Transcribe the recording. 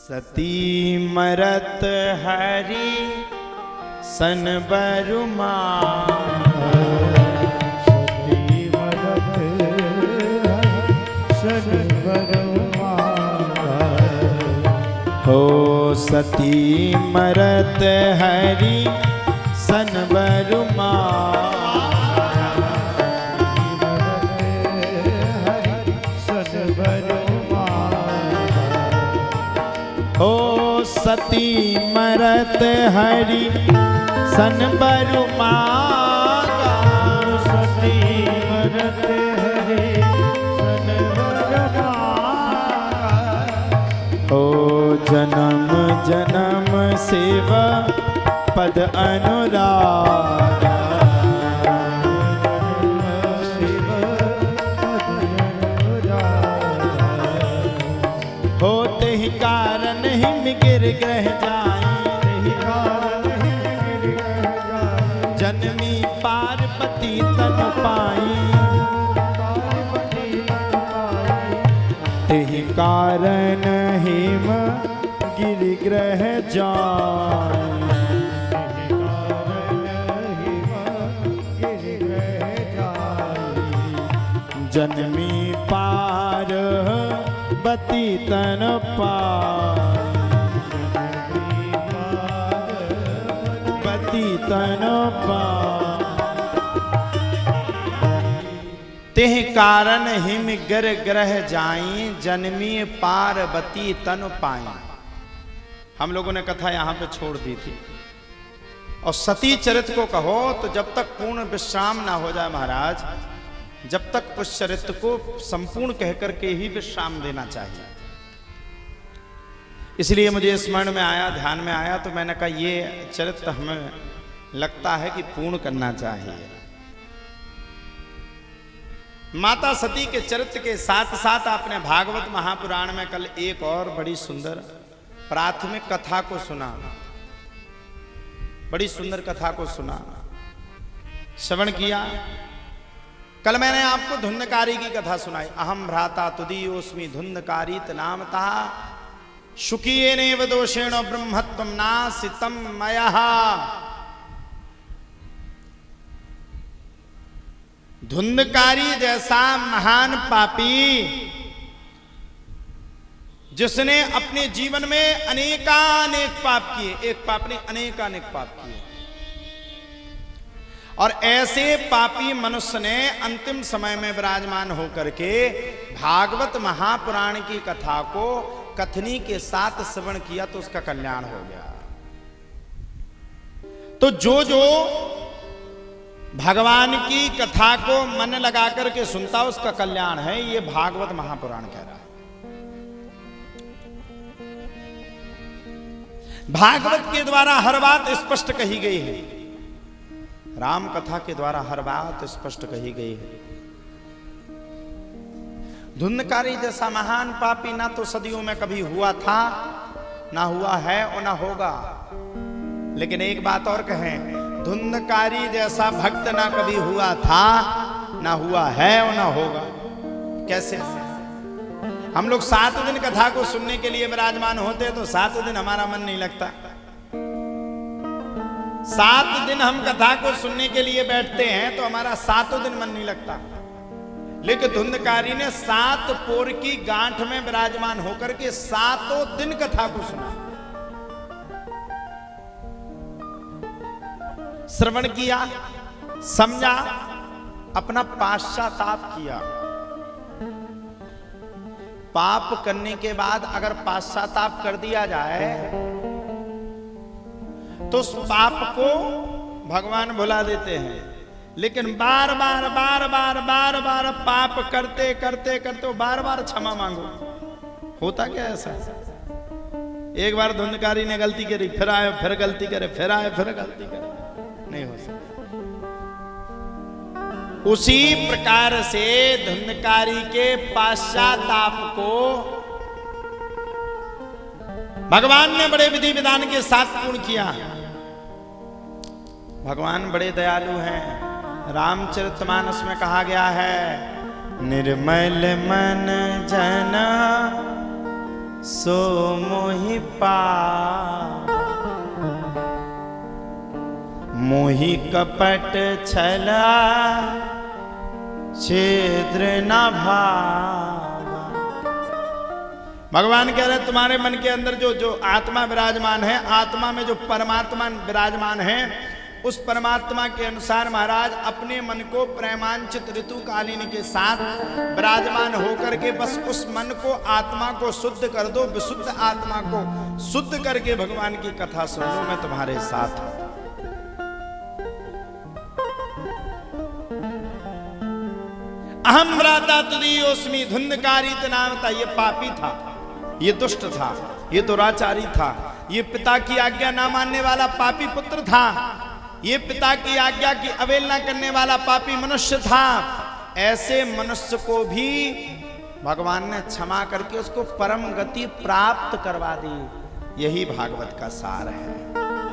सती मरत हरि सन बरुमा, सती मरत हरि सन बरुमा। हो सती मरत हरि सन बरुमा, हो सती मरत हरि सन बरुमा, सती मरत हरि सन बरुमा। हो जन्म जन्म सेवा पद अनुराग, होते ही कारण हिम गिर ग्रह जाई, जन्मी पार्वती तन पाई, तेहि कारण हिम गिर ग्रह जाई। जन्मी पार्वती तन पार्वती तन तेह कारण हिम गिर ग्रह जाई, जन्मी पार्वती तन पाई। हम लोगों ने कथा यहाँ पे छोड़ दी थी। और सती चरित्र को कहो तो जब तक पूर्ण विश्राम ना हो जाए महाराज, जब तक उस चरित्र को संपूर्ण कहकर के ही विश्राम देना चाहिए। इसलिए मुझे स्मरण में आया, ध्यान में आया, तो मैंने कहा ये चरित्र हमें लगता है कि पूर्ण करना चाहिए। माता सती के चरित्र के साथ साथ आपने भागवत महापुराण में कल एक और बड़ी सुंदर प्राथमिक कथा को सुना, बड़ी सुंदर कथा को सुना, श्रवण किया। कल मैंने आपको धुंधकारी की कथा सुनाई। अहम भ्राता तुदीयोस्मि धुंधकारीत नामतः, शुकीयेनेव दोषेण ब्रह्मत्वं नासितं मयः। धुंधकारी जैसा महान पापी, जिसने अपने जीवन में अनेकानेक पाप किए, एक पाप ने अनेकानेक पाप किए, और ऐसे पापी मनुष्य ने अंतिम समय में विराजमान होकर के भागवत महापुराण की कथा को कथनी के साथ श्रवण किया तो उसका कल्याण हो गया। तो जो जो भगवान की कथा को मन लगा करके सुनता उसका कल्याण है, ये भागवत महापुराण कह रहा है। भागवत के द्वारा हर बात स्पष्ट कही गई है, राम कथा के द्वारा हर बात स्पष्ट कही गई है। धुंधकारी जैसा महान पापी ना तो सदियों में कभी हुआ था, ना हुआ है और ना होगा। लेकिन एक बात और कहें, धुंधकारी जैसा भक्त ना कभी हुआ था, ना हुआ है और ना होगा। कैसे? हम लोग 7 दिन कथा को सुनने के लिए विराजमान होते तो 7 दिन हमारा मन नहीं लगता। 7 दिन हम कथा को सुनने के लिए बैठते हैं तो हमारा 7 दिन मन नहीं लगता। लेकिन धुंधकारी ने 7 पोर की गांठ में विराजमान होकर के 7 दिन कथा को सुना, श्रवण किया, समझा, अपना पाश्चाताप किया। पाप करने के बाद अगर पाश्चाताप कर दिया जाए तो उस पाप को भगवान भुला देते हैं। लेकिन बार बार बार बार बार बार पाप करते करते करते बार बार क्षमा मांगो। होता क्या ऐसा? एक बार धुंधकारी ने गलती करी, फिर आए, फिर गलती करे, फिर आए, फिर गलती करे, नहीं हो सकता। उसी प्रकार से धुंधकारी के पाश्चाताप को भगवान ने बड़े विधि विधान के साथ पूर्ण किया। भगवान बड़े दयालु हैं। रामचरितमानस में कहा गया है, निर्मल मन जना सो मोहि पावा। मोहि कपट छला छिद्र न भावा। भगवान कह रहे तुम्हारे मन के अंदर जो आत्मा विराजमान है, आत्मा में जो परमात्मा विराजमान है, उस परमात्मा के अनुसार महाराज अपने मन को प्रेमांचित ऋतुकालीन के साथ विराजमान होकर के बस उस मन को, आत्मा को शुद्ध कर दो। विशुद्ध आत्मा को शुद्ध करके भगवान की कथा सुन लो, मैं तुम्हारे साथ हूं। अहम भ्राता तुदीयोस्मि धुंधकारित नाम था। ये पापी था, ये दुष्ट था, ये दुराचारी था, ये पिता की आज्ञा ना मानने वाला पापी पुत्र था, ये पिता की आज्ञा की अवहेलना करने वाला पापी मनुष्य था। ऐसे मनुष्य को भी भगवान ने क्षमा करके उसको परम गति प्राप्त करवा दी। यही भागवत का सार है।